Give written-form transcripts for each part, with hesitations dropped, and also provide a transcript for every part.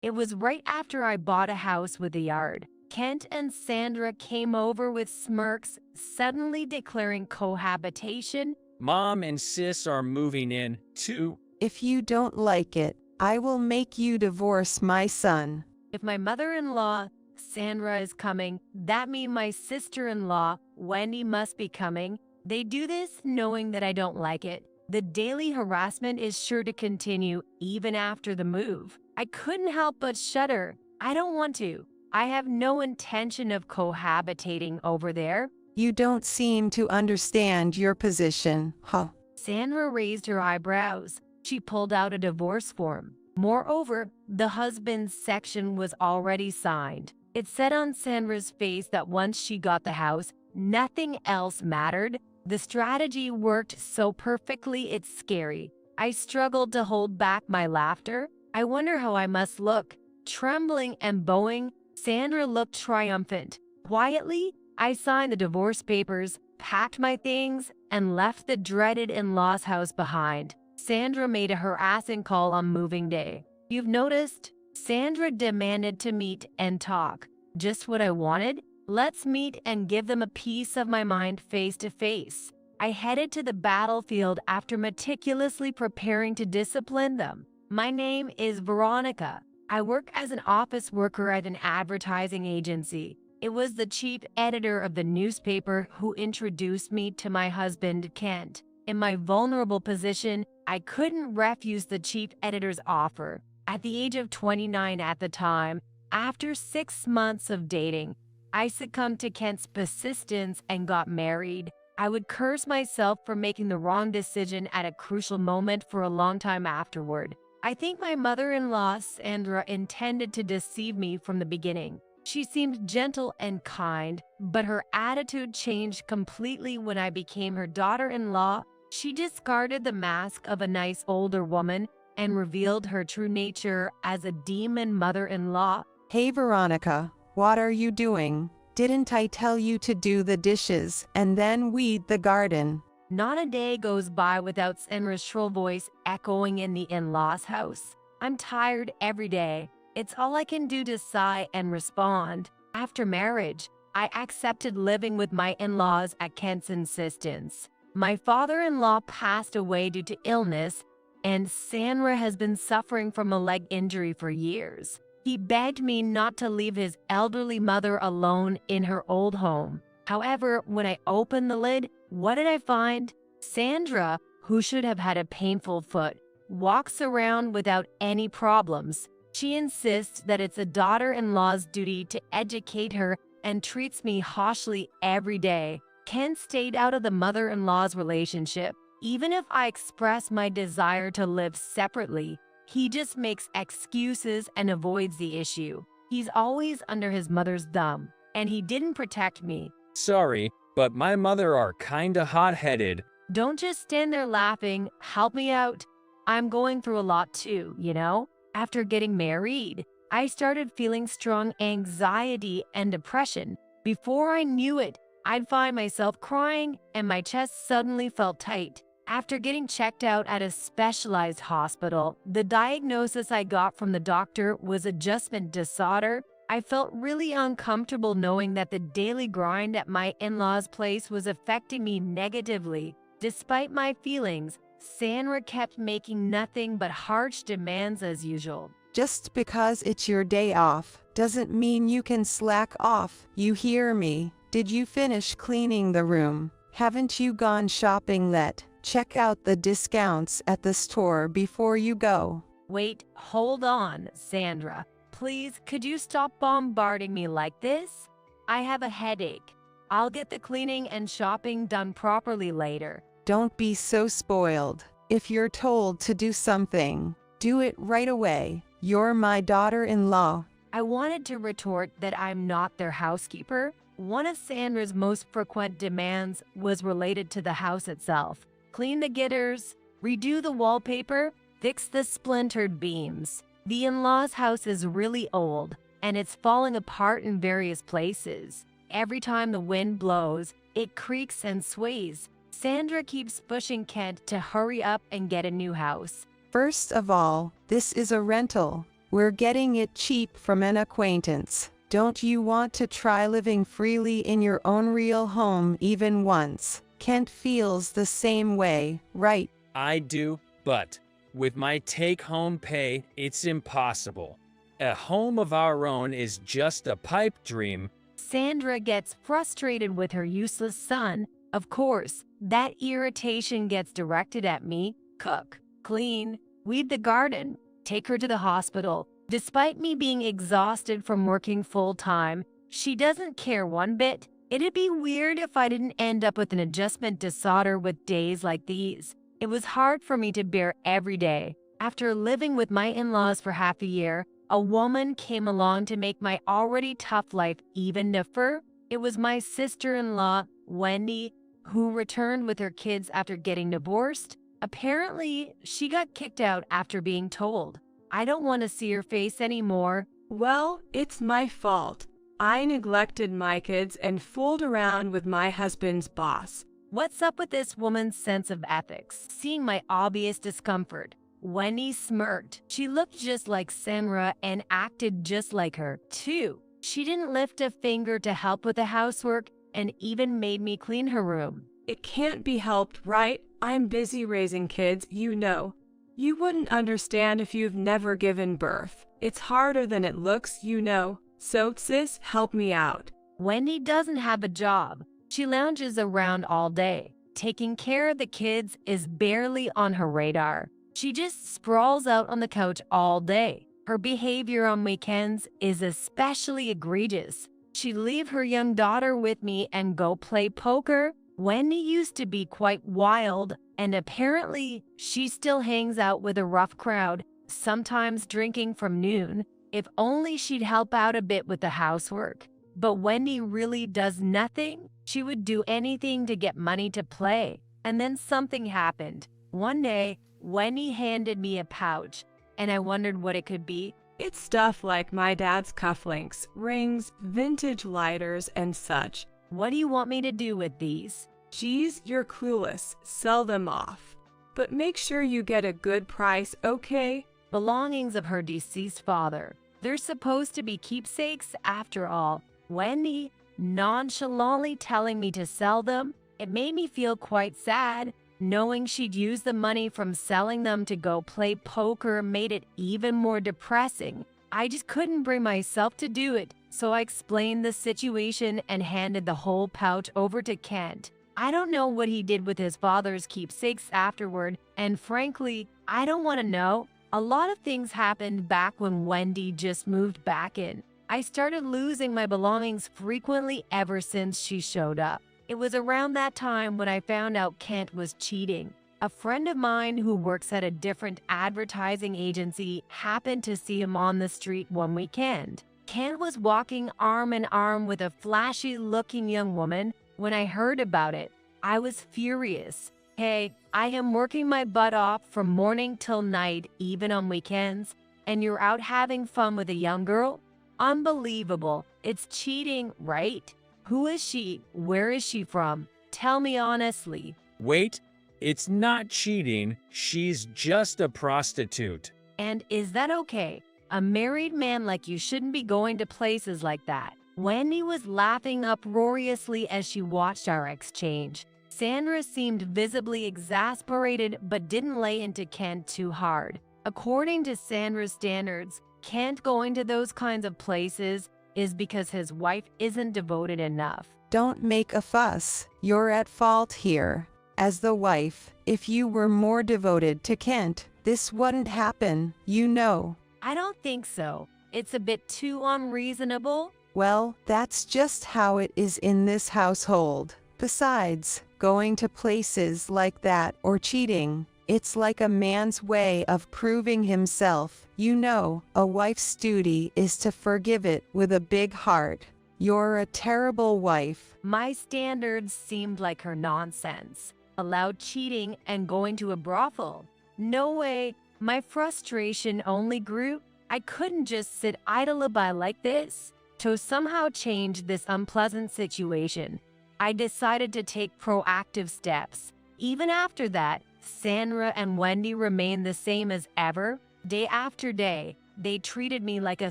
It was right after I bought a house with a yard. Kent and Sandra came over with smirks, suddenly declaring cohabitation. Mom and sis are moving in, too. If you don't like it, I will make you divorce my son. If my mother-in-law, Sandra, is coming, that means my sister-in-law, Wendy, must be coming. They do this knowing that I don't like it. The daily harassment is sure to continue even after the move. I couldn't help but shudder. I don't want to. I have no intention of cohabitating over there. You don't seem to understand your position, huh? Sandra raised her eyebrows. She pulled out a divorce form. Moreover, the husband's section was already signed. It said on Sandra's face that once she got the house, nothing else mattered. The strategy worked so perfectly it's scary. I struggled to hold back my laughter. I wonder how I must look. Trembling and bowing, Sandra looked triumphant. Quietly, I signed the divorce papers, packed my things, and left the dreaded in-laws house behind. Sandra made a harassing call on moving day. You've noticed? Sandra demanded to meet and talk. Just what I wanted? Let's meet and give them a piece of my mind face to face. I headed to the battlefield after meticulously preparing to discipline them. My name is Veronica. I work as an office worker at an advertising agency. It was the chief editor of the newspaper who introduced me to my husband, Kent. In my vulnerable position, I couldn't refuse the chief editor's offer. At the age of 29 at the time, after 6 months of dating, I succumbed to Kent's persistence and got married. I would curse myself for making the wrong decision at a crucial moment for a long time afterward. I think my mother-in-law, Sandra, intended to deceive me from the beginning. She seemed gentle and kind, but her attitude changed completely when I became her daughter-in-law. She discarded the mask of a nice older woman and revealed her true nature as a demon mother-in-law. Hey Veronica, what are you doing? Didn't I tell you to do the dishes and then weed the garden? Not a day goes by without Sandra's shrill voice echoing in the in-laws house. I'm tired every day. It's all I can do to sigh and respond. After marriage, I accepted living with my in-laws at Kent's insistence. My father-in-law passed away due to illness, and Sandra has been suffering from a leg injury for years. He begged me not to leave his elderly mother alone in her old home. However, when I opened the lid, what did I find? Sandra, who should have had a painful foot, walks around without any problems. She insists that it's a daughter-in-law's duty to educate her and treats me harshly every day. Ken stayed out of the mother-in-law's relationship. Even if I express my desire to live separately, he just makes excuses and avoids the issue. He's always under his mother's thumb, and he didn't protect me. Sorry, but my mother are kinda hot-headed. Don't just stand there laughing. Help me out. I'm going through a lot too, you know? After getting married, I started feeling strong anxiety and depression. Before I knew it, I'd find myself crying and my chest suddenly felt tight. After getting checked out at a specialized hospital, the diagnosis I got from the doctor was adjustment disorder. I felt really uncomfortable knowing that the daily grind at my in-laws' place was affecting me negatively. Despite my feelings, Sandra kept making nothing but harsh demands as usual. Just because it's your day off doesn't mean you can slack off. You hear me? Did you finish cleaning the room? Haven't you gone shopping yet? Check out the discounts at the store before you go. Wait, hold on, Sandra. Please, could you stop bombarding me like this? I have a headache. I'll get the cleaning and shopping done properly later. Don't be so spoiled. If you're told to do something, do it right away. You're my daughter-in-law. I wanted to retort that I'm not their housekeeper. One of Sandra's most frequent demands was related to the house itself. Clean the gutters, redo the wallpaper, fix the splintered beams. The in-laws' house is really old, and it's falling apart in various places. Every time the wind blows, it creaks and sways. Sandra keeps pushing Kent to hurry up and get a new house. First of all, this is a rental. We're getting it cheap from an acquaintance. Don't you want to try living freely in your own real home even once? Kent feels the same way, right? I do, but with my take-home pay, it's impossible. A home of our own is just a pipe dream. Sandra gets frustrated with her useless son. Of course, that irritation gets directed at me. Cook, clean, weed the garden, take her to the hospital. Despite me being exhausted from working full-time, she doesn't care one bit. It'd be weird if I didn't end up with an adjustment disorder with days like these. It was hard for me to bear every day. After living with my in-laws for half a year, a woman came along to make my already tough life even tougher. It was my sister-in-law, Wendy, who returned with her kids after getting divorced. Apparently, she got kicked out after being told, "I don't want to see your face anymore." Well, it's my fault. I neglected my kids and fooled around with my husband's boss. What's up with this woman's sense of ethics? Seeing my obvious discomfort, Wendy smirked. She looked just like Sandra and acted just like her, too. She didn't lift a finger to help with the housework and even made me clean her room. It can't be helped, right? I'm busy raising kids, you know. You wouldn't understand if you've never given birth. It's harder than it looks, you know. So, sis, help me out. Wendy doesn't have a job. She lounges around all day. Taking care of the kids is barely on her radar. She just sprawls out on the couch all day. Her behavior on weekends is especially egregious. She'd leave her young daughter with me and go play poker. Wendy used to be quite wild, and apparently she still hangs out with a rough crowd, sometimes drinking from noon. If only she'd help out a bit with the housework. But Wendy really does nothing. She would do anything to get money to play. And then something happened. One day, Wendy handed me a pouch, and I wondered what it could be. It's stuff like my dad's cufflinks, rings, vintage lighters, and such. What do you want me to do with these? Geez, you're clueless. Sell them off. But make sure you get a good price, okay? Belongings of her deceased father. They're supposed to be keepsakes after all. Wendy nonchalantly telling me to sell them. It made me feel quite sad. Knowing she'd use the money from selling them to go play poker made it even more depressing. I just couldn't bring myself to do it, so I explained the situation and handed the whole pouch over to Kent. I don't know what he did with his father's keepsakes afterward, and frankly, I don't want to know. A lot of things happened back when Wendy just moved back in. I started losing my belongings frequently ever since she showed up. It was around that time when I found out Kent was cheating. A friend of mine who works at a different advertising agency happened to see him on the street one weekend. Kent was walking arm in arm with a flashy-looking young woman. When I heard about it, I was furious. Hey, I am working my butt off from morning till night, even on weekends, and you're out having fun with a young girl? Unbelievable. It's cheating, right? Who is she? Where is she from? Tell me honestly. Wait, it's not cheating. She's just a prostitute. And is that okay? A married man like you shouldn't be going to places like that. Wendy was laughing uproariously as she watched our exchange. Sandra seemed visibly exasperated but didn't lay into Kent too hard. According to Sandra's standards, Kent going to those kinds of places is because his wife isn't devoted enough. Don't make a fuss. You're at fault here. As the wife, if you were more devoted to Kent, this wouldn't happen, you know. I don't think so. It's a bit too unreasonable. Well, that's just how it is in this household. Besides, going to places like that or cheating, it's like a man's way of proving himself. You know, a wife's duty is to forgive it with a big heart. You're a terrible wife. My standards seemed like her nonsense. Allowed cheating and going to a brothel. No way. My frustration only grew. I couldn't just sit idle by like this. To somehow change this unpleasant situation, I decided to take proactive steps. Even after that, Sandra and Wendy remained the same as ever. Day after day, They treated me like a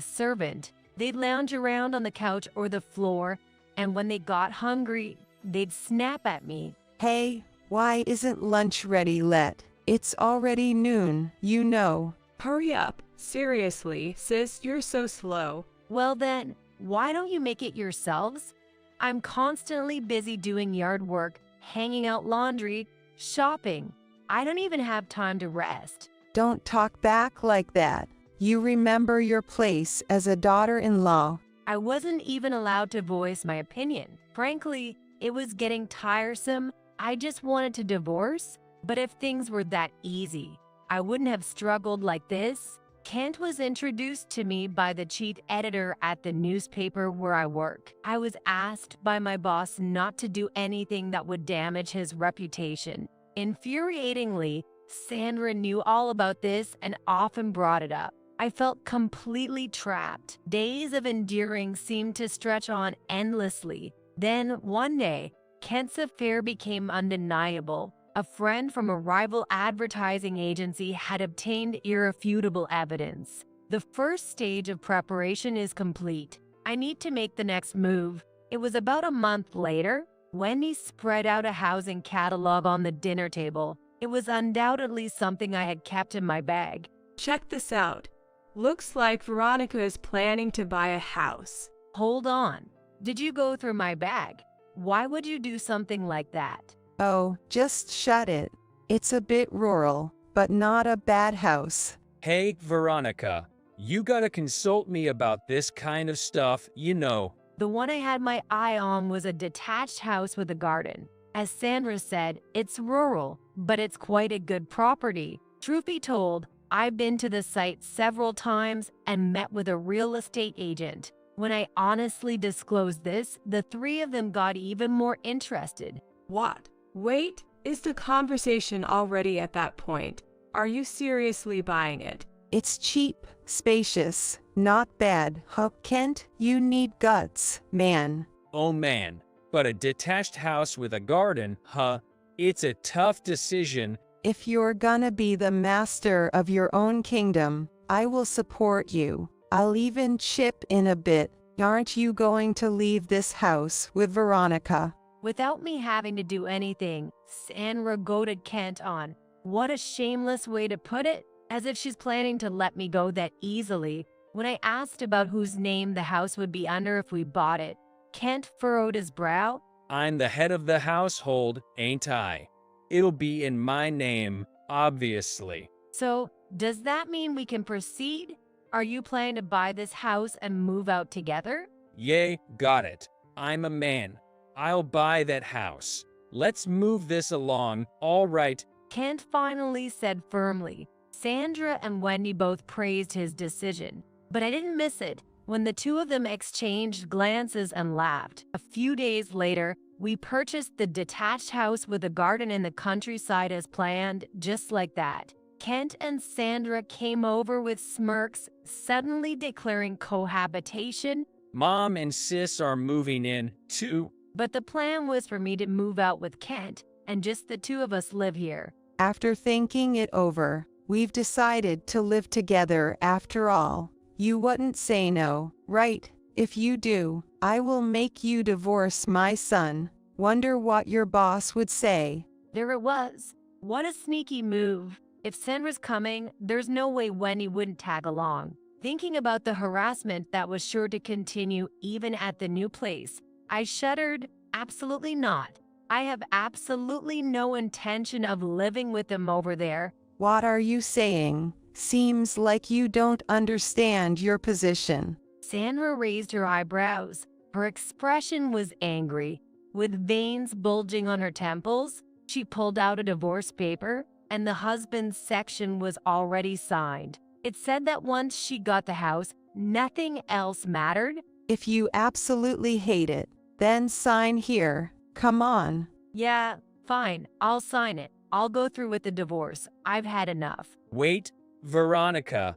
servant. They'd lounge around on the couch or the floor, and when they got hungry, they'd snap at me. Hey, why isn't lunch ready yet? It's already noon, you know. Hurry up. Seriously, sis, you're so slow. Well then, why don't you make it yourselves? I'm constantly busy doing yard work, hanging out laundry, shopping. I don't even have time to rest. Don't talk back like that. You remember your place as a daughter-in-law. I wasn't even allowed to voice my opinion. Frankly, it was getting tiresome. I just wanted to divorce. But if things were that easy, I wouldn't have struggled like this. Kent was introduced to me by the chief editor at the newspaper where I work. I was asked by my boss not to do anything that would damage his reputation. Infuriatingly, Sandra knew all about this and often brought it up. I felt completely trapped. Days of enduring seemed to stretch on endlessly. Then, one day, Kent's affair became undeniable. A friend from a rival advertising agency had obtained irrefutable evidence. The first stage of preparation is complete. I need to make the next move. It was about a month later. Wendy spread out a housing catalog on the dinner table. It was undoubtedly something I had kept in my bag. Check this out. Looks like Veronica is planning to buy a house. Hold on. Did you go through my bag? Why would you do something like that? Oh, just shut it. It's a bit rural, but not a bad house. Hey, Veronica, you gotta consult me about this kind of stuff, you know. The one I had my eye on was a detached house with a garden. As Sandra said, it's rural, but it's quite a good property. Truth be told, I've been to the site several times and met with a real estate agent. When I honestly disclosed this, the three of them got even more interested. What? Wait, is the conversation already at that point? Are you seriously buying it? It's cheap, spacious, not bad. Huh, Kent, you need guts, man. Oh man, but a detached house with a garden, huh? It's a tough decision. If you're gonna be the master of your own kingdom, I will support you. I'll even chip in a bit. Aren't you going to leave this house with Veronica? Without me having to do anything, Sandra goaded Kent on. What a shameless way to put it, as if she's planning to let me go that easily. When I asked about whose name the house would be under if we bought it, Kent furrowed his brow. I'm the head of the household, ain't I? It'll be in my name, obviously. So, does that mean we can proceed? Are you planning to buy this house and move out together? Yay, got it. I'm a man. I'll buy that house. Let's move this along, all right. Kent finally said firmly. Sandra and Wendy both praised his decision, but I didn't miss it when the two of them exchanged glances and laughed. A few days later, we purchased the detached house with a garden in the countryside as planned, just like that. Kent and Sandra came over with smirks, suddenly declaring cohabitation. Mom and sis are moving in, too. But the plan was for me to move out with Kent, and just the two of us live here. After thinking it over, we've decided to live together after all. You wouldn't say no, right? If you do, I will make you divorce my son. Wonder what your boss would say. There it was. What a sneaky move. If Sandra's coming, there's no way Wendy wouldn't tag along. Thinking about the harassment that was sure to continue even at the new place, I shuddered. Absolutely not. I have absolutely no intention of living with them over there. What are you saying? Seems like you don't understand your position. Sandra raised her eyebrows. Her expression was angry. With veins bulging on her temples, she pulled out a divorce paper, and the husband's section was already signed. It said that once she got the house, nothing else mattered. If you absolutely hate it, then sign here. Come on. Yeah, fine, I'll sign it. I'll go through with the divorce. I've had enough. Wait, Veronica,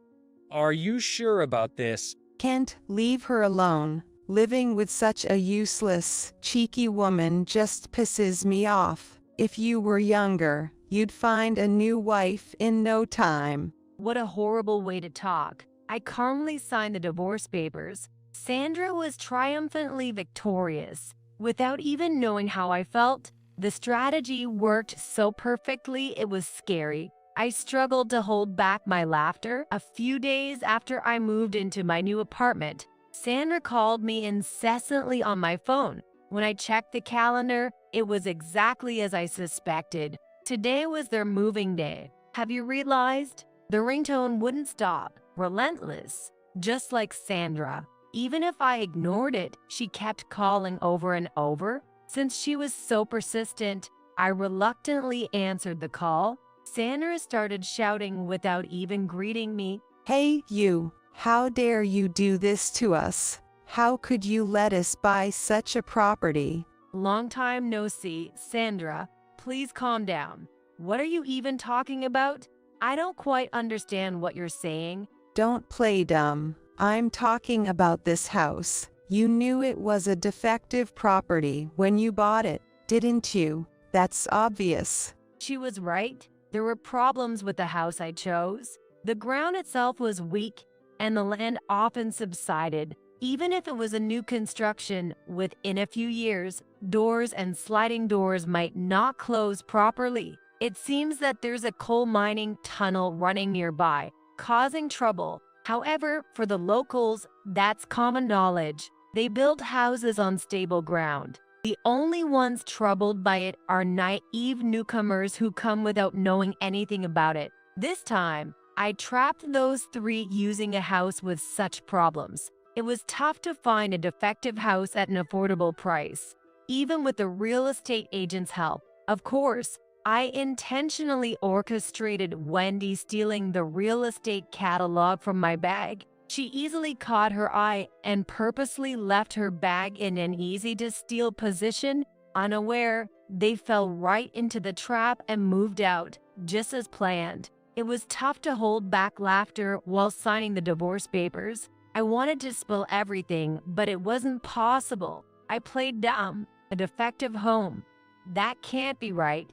are you sure about this? Kent, leave her alone. Living with such a useless, cheeky woman just pisses me off. If you were younger, you'd find a new wife in no time. What a horrible way to talk. I calmly signed the divorce papers. Sandra was triumphantly victorious. Without even knowing how I felt, the strategy worked so perfectly it was scary. I struggled to hold back my laughter. A few days after I moved into my new apartment, Sandra called me incessantly on my phone. When I checked the calendar, it was exactly as I suspected. Today was their moving day. Have you realized? The ringtone wouldn't stop, relentless, just like Sandra. Even if I ignored it, she kept calling over and over. Since she was so persistent, I reluctantly answered the call. Sandra started shouting without even greeting me. Hey, you, how dare you do this to us? How could you let us buy such a property? Long time no see, Sandra. Please calm down. What are you even talking about? I don't quite understand what you're saying. Don't play dumb. I'm talking about this house. You knew it was a defective property when you bought it, didn't you? That's obvious. She was right. There were problems with the house I chose. The ground itself was weak, and the land often subsided. Even if it was a new construction, within a few years, doors and sliding doors might not close properly. It seems that there's a coal mining tunnel running nearby, causing trouble. However, for the locals, that's common knowledge. They build houses on stable ground. The only ones troubled by it are naive newcomers who come without knowing anything about it. This time, I trapped those three using a house with such problems. It was tough to find a defective house at an affordable price, even with the real estate agent's help. Of course, I intentionally orchestrated Wendy stealing the real estate catalog from my bag. She easily caught her eye and purposely left her bag in an easy-to-steal position. Unaware, they fell right into the trap and moved out, just as planned. It was tough to hold back laughter while signing the divorce papers. I wanted to spill everything, but it wasn't possible. I played dumb. A defective home. That can't be right.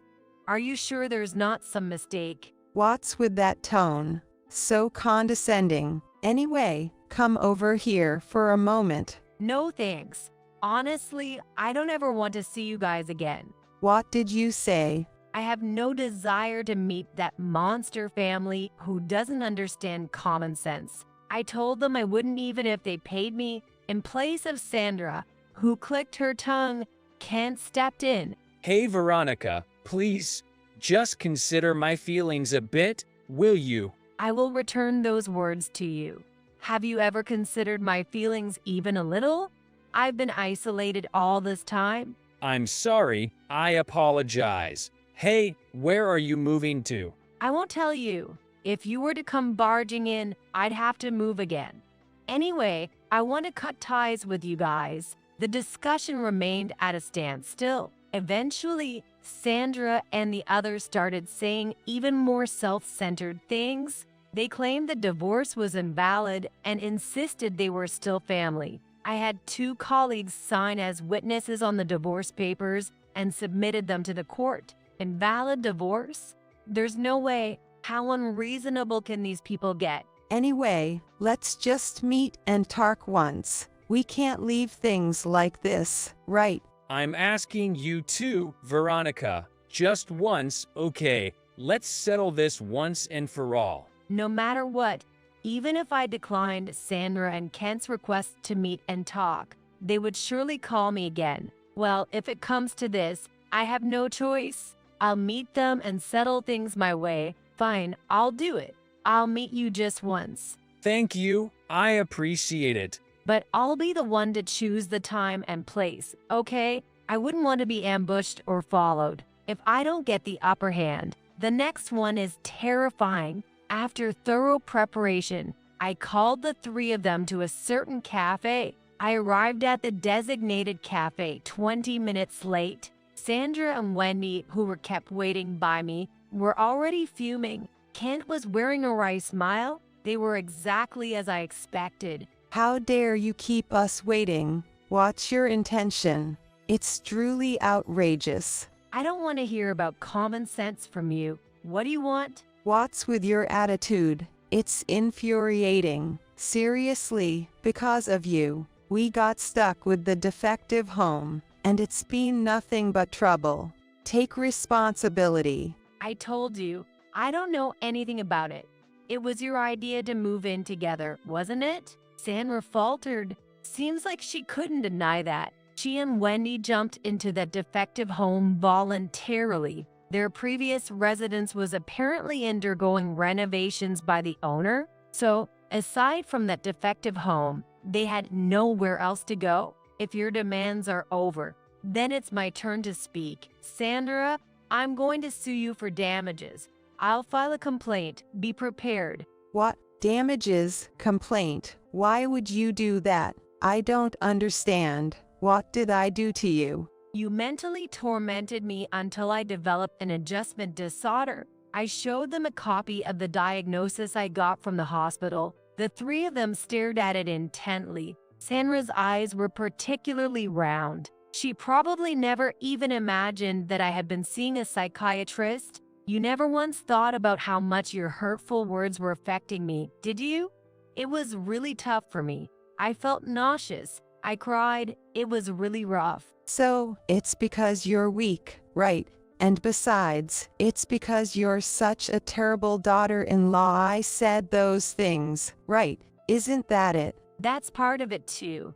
Are you sure there's not some mistake? What's with that tone? So condescending. Anyway, come over here for a moment. No thanks. Honestly, I don't ever want to see you guys again. What did you say? I have no desire to meet that monster family who doesn't understand common sense. I told them I wouldn't even if they paid me. In place of Sandra, who clicked her tongue, Kent stepped in. Hey Veronica, please, just consider my feelings a bit, will you? I will return those words to you. Have you ever considered my feelings even a little? I've been isolated all this time. I'm sorry, I apologize. Hey, where are you moving to? I won't tell you. If you were to come barging in, I'd have to move again. Anyway, I want to cut ties with you guys. The discussion remained at a standstill. Eventually, Sandra and the others started saying even more self-centered things. They claimed the divorce was invalid and insisted they were still family. I had 2 colleagues sign as witnesses on the divorce papers and submitted them to the court. Invalid divorce? There's no way. How unreasonable can these people get? Anyway, let's just meet and talk once. We can't leave things like this, right? I'm asking you too, Veronica. Just once, okay? Let's settle this once and for all. No matter what, even if I declined Sandra and Kent's request to meet and talk, they would surely call me again. Well, if it comes to this, I have no choice. I'll meet them and settle things my way. Fine, I'll do it. I'll meet you just once. Thank you, I appreciate it. But I'll be the one to choose the time and place, okay? I wouldn't want to be ambushed or followed. If I don't get the upper hand, the next one is terrifying. After thorough preparation, I called the 3 of them to a certain cafe. I arrived at the designated cafe 20 minutes late. Sandra and Wendy, who were kept waiting by me, were already fuming. Kent was wearing a wry smile. They were exactly as I expected. How dare you keep us waiting? What's your intention? It's truly outrageous. I don't want to hear about common sense from you. What do you want? What's with your attitude? It's infuriating. Seriously, because of you, we got stuck with the defective home, and it's been nothing but trouble. Take responsibility. I told you, I don't know anything about it. It was your idea to move in together, wasn't it? Sandra faltered. Seems like she couldn't deny that. She and Wendy jumped into that defective home voluntarily. Their previous residence was apparently undergoing renovations by the owner, so aside from that defective home, they had nowhere else to go. If your demands are over, then it's my turn to speak. Sandra, I'm going to sue you for damages. I'll file a complaint. Be prepared. What? Damages? Complaint? Why would you do that? I don't understand. What did I do to you? You mentally tormented me until I developed an adjustment disorder. I showed them a copy of the diagnosis I got from the hospital. The three of them stared at it intently. Sandra's eyes were particularly round. She probably never even imagined that I had been seeing a psychiatrist. You never once thought about how much your hurtful words were affecting me, did you? It was really tough for me. I felt nauseous. I cried. It was really rough. So, it's because you're weak, right? And besides, it's because you're such a terrible daughter-in-law I said those things, right? Isn't that it? That's part of it too.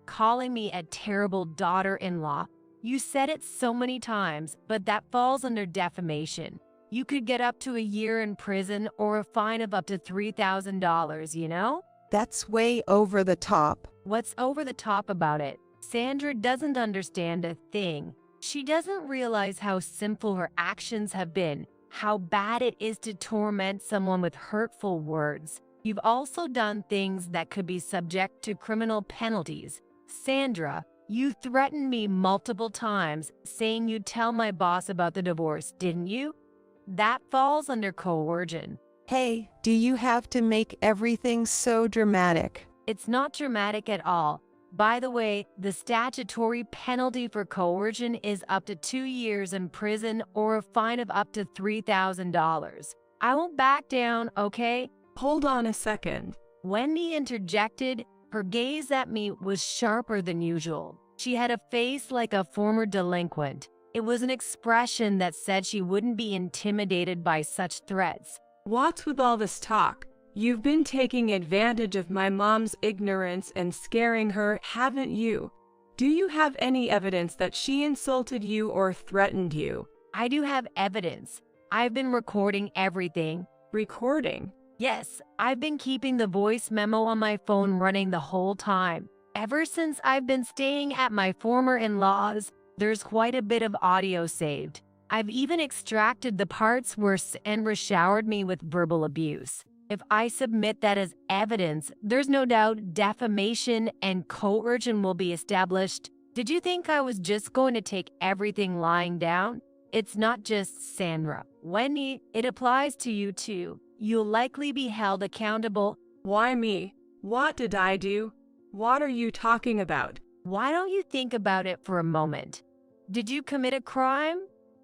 Calling me a terrible daughter-in-law. You said it so many times, but that falls under defamation. You could get up to a year in prison or a fine of up to $3,000, you know? That's way over the top. What's over the top about it? Sandra doesn't understand a thing. She doesn't realize how sinful her actions have been, how bad it is to torment someone with hurtful words. You've also done things that could be subject to criminal penalties. Sandra, you threatened me multiple times, saying you'd tell my boss about the divorce, didn't you? That falls under coercion. Hey, do you have to make everything so dramatic? It's not dramatic at all. By the way, the statutory penalty for coercion is up to 2 years in prison or a fine of up to $3,000. I won't back down, okay? Hold on a second. Wendy interjected. Her gaze at me was sharper than usual. She had a face like a former delinquent. It was an expression that said she wouldn't be intimidated by such threats. What's with all this talk? You've been taking advantage of my mom's ignorance and scaring her, haven't you? Do you have any evidence that she insulted you or threatened you? I do have evidence. I've been recording everything. Recording? Yes, I've been keeping the voice memo on my phone running the whole time. Ever since I've been staying at my former in-laws, there's quite a bit of audio saved. I've even extracted the parts where Sandra showered me with verbal abuse. If I submit that as evidence, there's no doubt defamation and coercion will be established. Did you think I was just going to take everything lying down? It's not just Sandra. Wendy, it applies to you too. You'll likely be held accountable. Why me? What did I do? What are you talking about? Why don't you think about it for a moment? Did you commit a crime?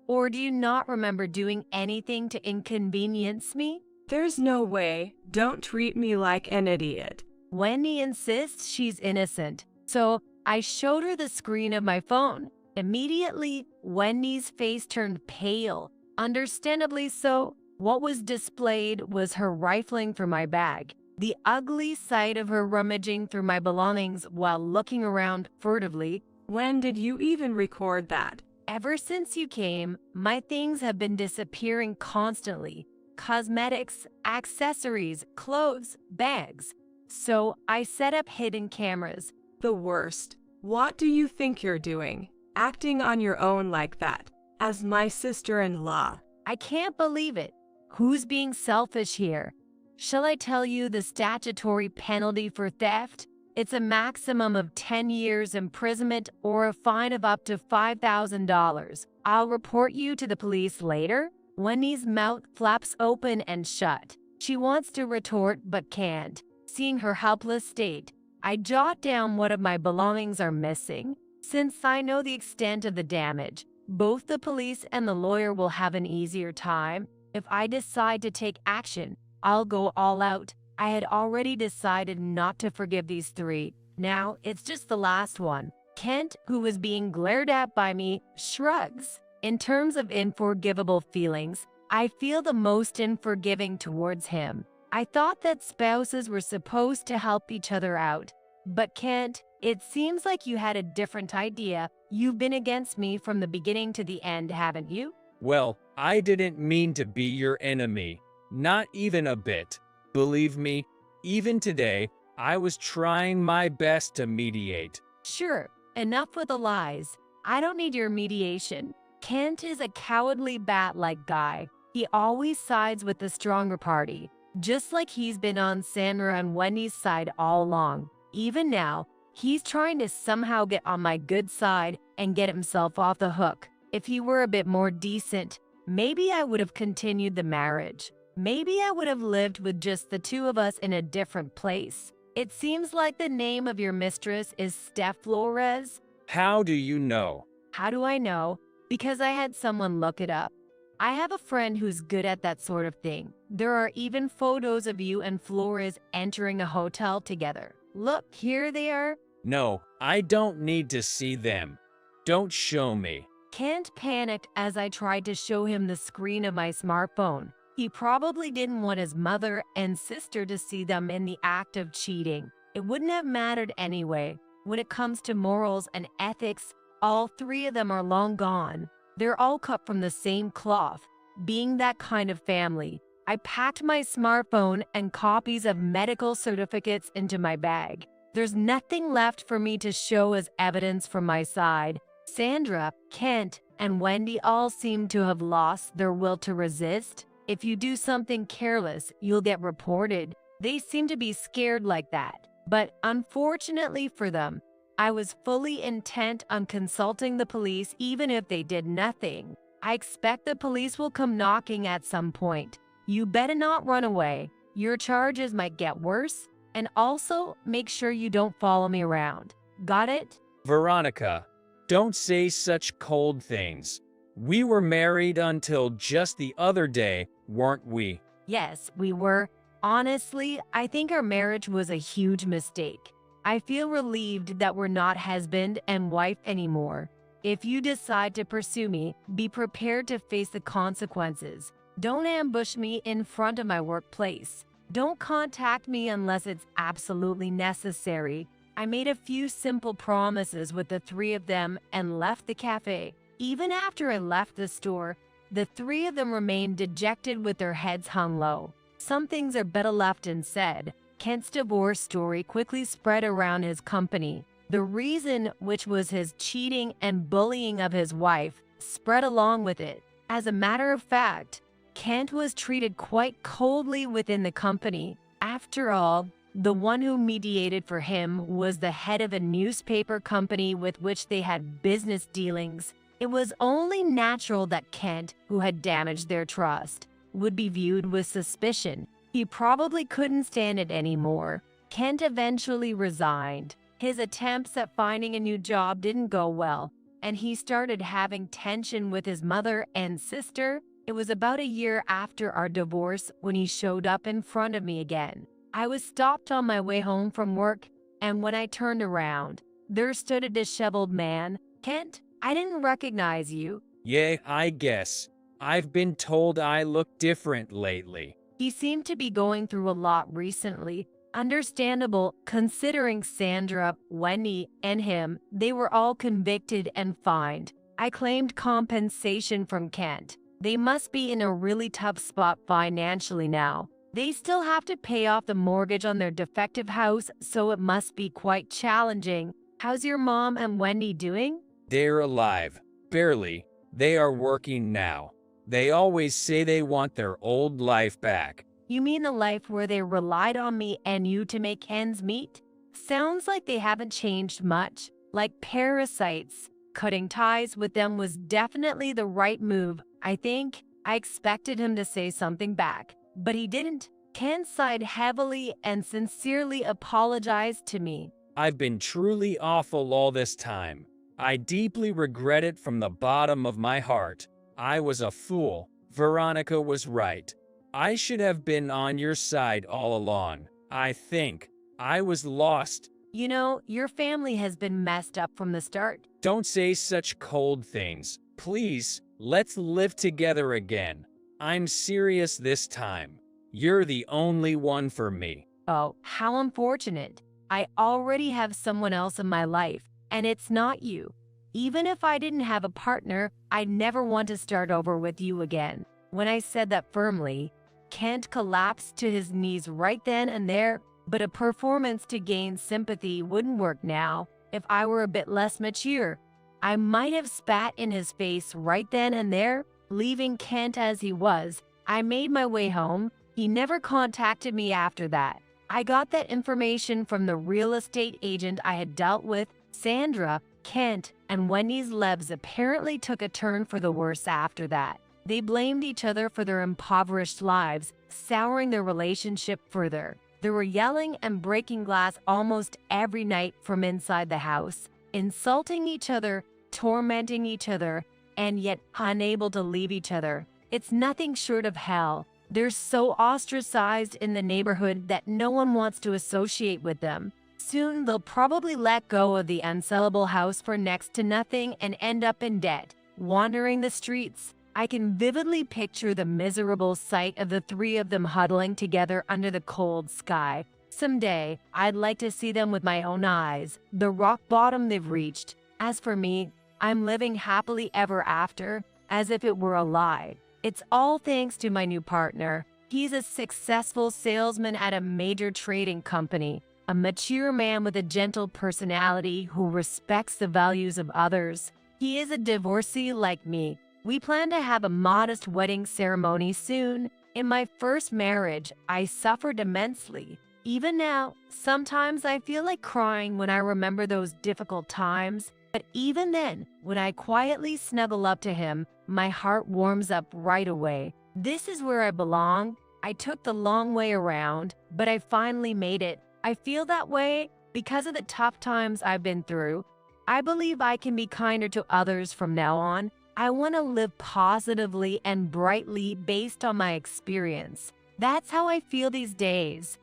Or do you not remember doing anything to inconvenience me? There's no way. Don't treat me like an idiot. Wendy insists she's innocent, so I showed her the screen of my phone. Immediately, Wendy's face turned pale. Understandably so. What was displayed was her rifling through my bag. The ugly sight of her rummaging through my belongings while looking around furtively. When did you even record that? Ever since you came, my things have been disappearing constantly. Cosmetics, accessories, clothes, bags. So I set up hidden cameras. The worst. What do you think you're doing? Acting on your own like that, as my sister-in-law. I can't believe it. Who's being selfish here? Shall I tell you the statutory penalty for theft? It's a maximum of 10 years imprisonment or a fine of up to $5,000. I'll report you to the police later. Wendy's mouth flaps open and shut. She wants to retort but can't. Seeing her helpless state, I jot down what of my belongings are missing. Since I know the extent of the damage, both the police and the lawyer will have an easier time. If I decide to take action, I'll go all out. I had already decided not to forgive these three. Now, it's just the last one. Kent, who was being glared at by me, shrugs. In terms of unforgivable feelings, I feel the most unforgiving towards him. I thought that spouses were supposed to help each other out. But Kent, it seems like you had a different idea. You've been against me from the beginning to the end, haven't you? Well, I didn't mean to be your enemy. Not even a bit. Believe me, even today, I was trying my best to mediate. Sure, enough with the lies. I don't need your mediation. Kent is a cowardly bat-like guy. He always sides with the stronger party, just like he's been on Sandra and Wendy's side all along. Even now, he's trying to somehow get on my good side and get himself off the hook. If he were a bit more decent, maybe I would have continued the marriage. Maybe I would have lived with just the two of us in a different place. It seems like the name of your mistress is stepmothers. How do you know? How do I know? Because I had someone look it up. I have a friend who's good at that sort of thing. There are even photos of you and Flores entering a hotel together. Look, here they are. No, I don't need to see them. Don't show me. Kent panicked as I tried to show him the screen of my smartphone. He probably didn't want his mother and sister to see them in the act of cheating. It wouldn't have mattered anyway. When it comes to morals and ethics, all three of them are long gone. They're all cut from the same cloth. Being that kind of family, I packed my smartphone and copies of medical certificates into my bag. There's nothing left for me to show as evidence from my side. Sandra, Kent, and Wendy all seem to have lost their will to resist. If you do something careless, you'll get reported. They seem to be scared like that. But unfortunately for them, I was fully intent on consulting the police even if they did nothing. I expect the police will come knocking at some point. You better not run away. Your charges might get worse. And also, make sure you don't follow me around. Got it? Veronica, don't say such cold things. We were married until just the other day, weren't we? Yes, we were. Honestly, I think our marriage was a huge mistake. I feel relieved that we're not husband and wife anymore. If you decide to pursue me, be prepared to face the consequences. Don't ambush me in front of my workplace. Don't contact me unless it's absolutely necessary. I made a few simple promises with the three of them and left the cafe. Even after I left the store, the three of them remained dejected with their heads hung low. Some things are better left unsaid. Kent's divorce story quickly spread around his company. The reason, which was his cheating and bullying of his wife, spread along with it. As a matter of fact, Kent was treated quite coldly within the company. After all, the one who mediated for him was the head of a newspaper company with which they had business dealings. It was only natural that Kent, who had damaged their trust, would be viewed with suspicion. He probably couldn't stand it anymore. Kent eventually resigned. His attempts at finding a new job didn't go well, and he started having tension with his mother and sister. It was about a year after our divorce when he showed up in front of me again. I was stopped on my way home from work, and when I turned around, there stood a disheveled man. Kent, I didn't recognize you. Yeah, I guess. I've been told I look different lately. He seemed to be going through a lot recently. Understandable, considering Sandra, Wendy, and him, they were all convicted and fined. I claimed compensation from Kent. They must be in a really tough spot financially now. They still have to pay off the mortgage on their defective house, so it must be quite challenging. How's your mom and Wendy doing? They're alive. Barely. They are working now. They always say they want their old life back. You mean the life where they relied on me and you to make ends meet? Sounds like they haven't changed much. Like parasites. Cutting ties with them was definitely the right move, I think. I expected him to say something back, but he didn't. Ken sighed heavily and sincerely apologized to me. I've been truly awful all this time. I deeply regret it from the bottom of my heart. I was a fool. Veronica was right. I should have been on your side all along. I think I was lost. You know, your family has been messed up from the start. Don't say such cold things. Please, let's live together again. I'm serious this time. You're the only one for me. Oh, how unfortunate. I already have someone else in my life, and it's not you. Even if I didn't have a partner, I'd never want to start over with you again. When I said that firmly, Kent collapsed to his knees right then and there, but a performance to gain sympathy wouldn't work now. If I were a bit less mature, I might have spat in his face right then and there, leaving Kent as he was. I made my way home. He never contacted me after that. I got that information from the real estate agent I had dealt with. Sandra, Kent, and Wendy's lives apparently took a turn for the worse after that. They blamed each other for their impoverished lives, souring their relationship further. They were yelling and breaking glass almost every night from inside the house, insulting each other, tormenting each other, and yet unable to leave each other. It's nothing short of hell. They're so ostracized in the neighborhood that no one wants to associate with them. Soon they'll probably let go of the unsellable house for next to nothing and end up in debt, wandering the streets. I can vividly picture the miserable sight of the three of them huddling together under the cold sky. Someday, I'd like to see them with my own eyes, the rock bottom they've reached. As for me, I'm living happily ever after, as if it were a lie. It's all thanks to my new partner. He's a successful salesman at a major trading company, a mature man with a gentle personality who respects the values of others. He is a divorcee like me. We plan to have a modest wedding ceremony soon. In my first marriage, I suffered immensely. Even now, sometimes I feel like crying when I remember those difficult times. But even then, when I quietly snuggle up to him, my heart warms up right away. This is where I belong. I took the long way around, but I finally made it. I feel that way because of the tough times I've been through. I believe I can be kinder to others from now on. I want to live positively and brightly based on my experience. That's how I feel these days.